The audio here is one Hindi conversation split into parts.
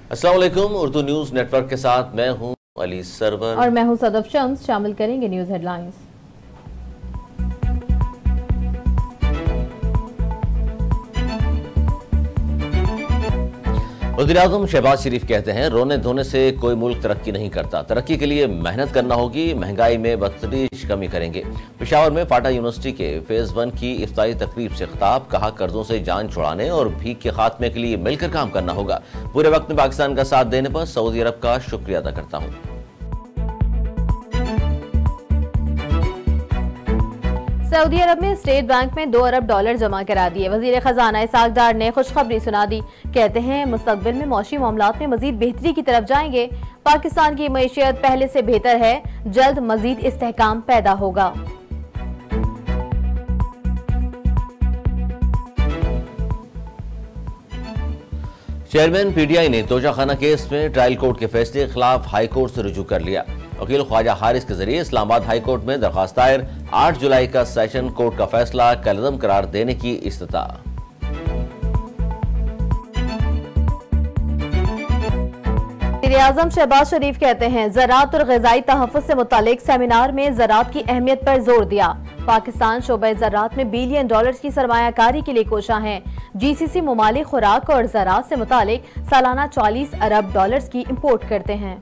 अस्सलाम वालेकुम। उर्दू न्यूज नेटवर्क के साथ मैं हूं अली सरवर और मैं हूं सदफ शम्स। शामिल करेंगे न्यूज हेडलाइंस। वज़ीर-ए-आज़म शहबाज शरीफ कहते हैं, रोने धोने से कोई मुल्क तरक्की नहीं करता, तरक्की के लिए मेहनत करना होगी। महंगाई में बतदरीज कमी करेंगे। पेशावर में फाटा यूनिवर्सिटी के फेज 1 की इफ्तारी तकरीब से खिताब। कहा, कर्जों से जान छुड़ाने और भीख के खात्मे के लिए मिलकर काम करना होगा। पूरे वक्त में पाकिस्तान का साथ देने पर सऊदी अरब का शुक्रिया अदा करता हूँ। सऊदी अरब में स्टेट बैंक में $2 अरब जमा करा दिए। वजीर खजाना इसहाक डार ने खुशखबरी सुना दी। कहते हैं, मुस्तकबिल में मौशी मामलात में मजीद बेहतरी की तरफ जाएंगे। पाकिस्तान की मईशियत पहले से बेहतर है, जल्द मजीद इस्तेहकाम पैदा होगा। चेयरमैन पीटीआई ने तोशाखाना केस में ट्रायल कोर्ट के फैसले के खिलाफ हाई कोर्ट से रुजू कर लिया। वकील ख्वाजा हारिस के जरिए इस्लामाबाद हाई कोर्ट में दरखास्त दायर। 8 जुलाई का सेशन कोर्ट का फैसला कलअदम करार देने की इस्तिता। वज़ीर-ए-आज़म शहबाज शरीफ कहते हैं, ज़राअत और ग़िज़ाई तहफ़्फ़ुज़ से मुतालिक सेमिनार में ज़राअत की अहमियत पर जोर दिया। पाकिस्तान शोबे ज़राअत में $1 बिलियन की सरमायाकारी के लिए कोशा है। जीसीसी ममालिक खुराक और ज़राअत से मुतालिक सालाना $40 अरब की इम्पोर्ट करते हैं।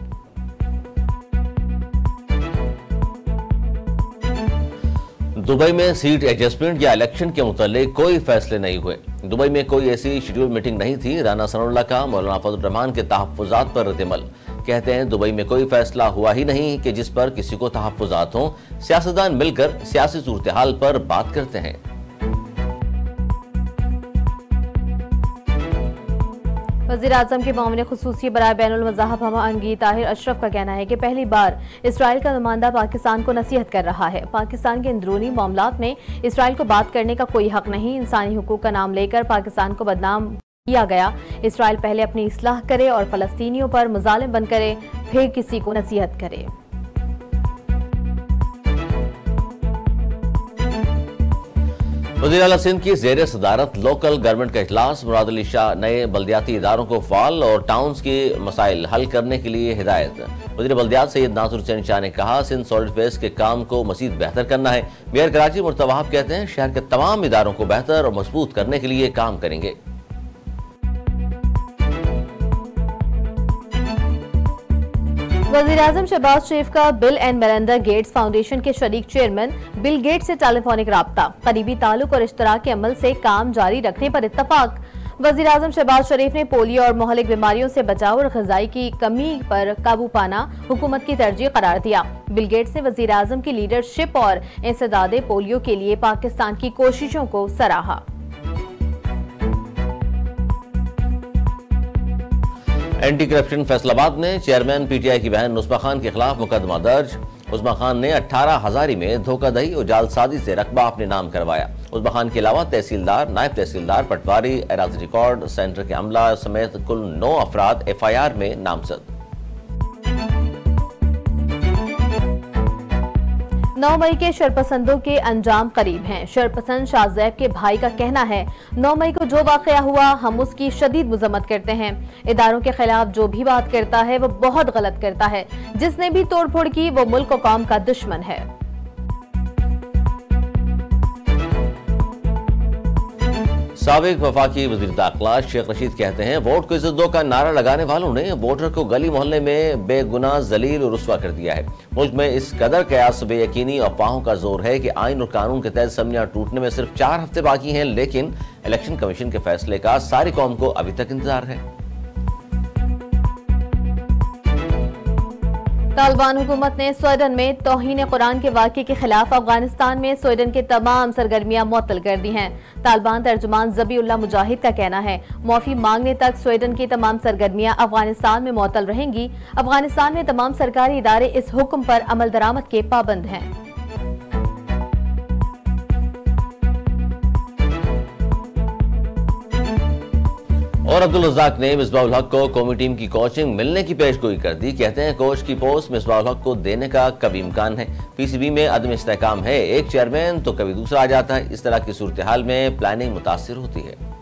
दुबई में सीट एडजस्टमेंट या इलेक्शन के मुतालिक कोई फैसले नहीं हुए। दुबई में कोई ऐसी शेड्यूल मीटिंग नहीं थी। राना सनाउल्लाह का मौलाना फजल रहमान के तहफ़्फ़ुज़ात पर रद्द-ए-अमल। कहते हैं, दुबई में कोई फैसला हुआ ही नहीं कि जिस पर किसी को तहफ़्फ़ुज़ात हों। सियासतदान मिलकर सियासी सूरत हाल पर बात करते हैं। वज़ीर-ए-आज़म के मामले खुसूसी बराए बैनुल मज़ाहब हमआहंगी ताहिर अशरफ का कहना है कि पहली बार इसराइल का नुमाइंदा पाकिस्तान को नसीहत कर रहा है। पाकिस्तान के अंदरूनी मामलात में इसराइल को बात करने का कोई हक नहीं। इंसानी हुकूक का नाम लेकर पाकिस्तान को बदनाम किया गया। इसराइल पहले अपनी इस्लाह करे और फ़लस्तीनियों पर मुज़ालिम बन करे, फिर किसी को नसीहत करे। वज़ीर आला सिंध की ज़ेर सदारत लोकल गवर्नमेंट का इजलास। मुराद अली शाह नए बल्दियाती इदारों को फ़ाल और टाउन्स के मसाइल हल करने के लिए हिदायत। वज़ीर बल्दियात सैयद नासुर हुसैन शाह ने कहा, सिंध सॉलिड वेस्ट के काम को मज़ीद बेहतर करना है। मेयर कराची मुर्तज़ा वहाब कहते हैं, शहर के तमाम इदारों को बेहतर और मजबूत करने के लिए काम करेंगे। वज़ीर-ए-आज़म शहबाज शरीफ का bill and Melinda Gates foundation के शरीक चेयरमैन बिल गेट्स से टेलीफोनिक राब्ता। करीबी ताल्लुक और इश्तराक अमल से काम जारी रखने पर इत्तफाक। वज़ीर-ए-आज़म शहबाज शरीफ ने पोलियो और मुहलिक बीमारियों से बचाव और ग़िज़ाई की कमी पर काबू पाना हुकूमत की तरजीह करार दिया। बिल गेट्स ने वज़ीर-ए-आज़म की लीडरशिप और इंसदादे पोलियो के लिए पाकिस्तान की कोशिशों को सराहा। एंटी करप्शन फैसलाबाद में चेयरमैन पीटीआई की बहन नुस्बा खान के खिलाफ मुकदमा दर्ज। उस्मा खान ने 18 हज़ारी में धोखाधड़ी और जालसाजी से रकबा अपने नाम करवाया। उस्मा खान के अलावा तहसीलदार, नायब तहसीलदार, पटवारी, एराजी रिकॉर्ड सेंटर के अमला समेत कुल 9 अफराद FIR में नामजद। 9 मई के शरपसंदों के अंजाम करीब हैं। शरपसंद शाहजैब के भाई का कहना है, 9 मई को जो वाकया हुआ हम उसकी शदीद मजम्मत करते हैं। इदारों के खिलाफ जो भी बात करता है वो बहुत गलत करता है। जिसने भी तोड़फोड़ की वो मुल्क और कौम का दुश्मन है। साबिक वफाकी वज़ीर दाखिला शेख रशीद कहते हैं, वोट को इज्जत दो का नारा लगाने वालों ने वोटर को गली मोहल्ले में बेगुनाह जलील और रुस्वा कर दिया है। मुल्क में इस कदर कयास बेयकीनी अफवाहों का जोर है कि आइन और कानून के तहत असम्बलियां टूटने में सिर्फ 4 हफ्ते बाकी हैं, लेकिन इलेक्शन कमीशन के फैसले का सारी कौम को अभी तक इंतजार है। तालिबान हुकूमत ने स्वीडन में तौहीन कुरान के वाक़े के खिलाफ अफगानिस्तान में स्वीडन के तमाम सरगर्मियां मुअत्तल कर दी हैं। तालिबान तर्जुमान ज़बीउल्लाह मुजाहिद का कहना है, माफी मांगने तक स्वीडन की तमाम सरगर्मियां अफगानिस्तान में मुअत्तल रहेंगी। अफगानिस्तान में तमाम सरकारी इदारे इस हुक्म पर अमल दरामद के पाबंद हैं। और अब्दुल रज़ाक ने मिसबाहुल हक को कौमी टीम की कोचिंग मिलने की पेशगोई कर दी। कहते हैं, कोच की पोस्ट मिसबाहुल हक को देने का कभी इम्कान है। PCB में अदम इस्तेहकाम है, एक चेयरमैन तो कभी दूसरा आ जाता है। इस तरह की सूरत हाल में प्लानिंग मुतासिर होती है।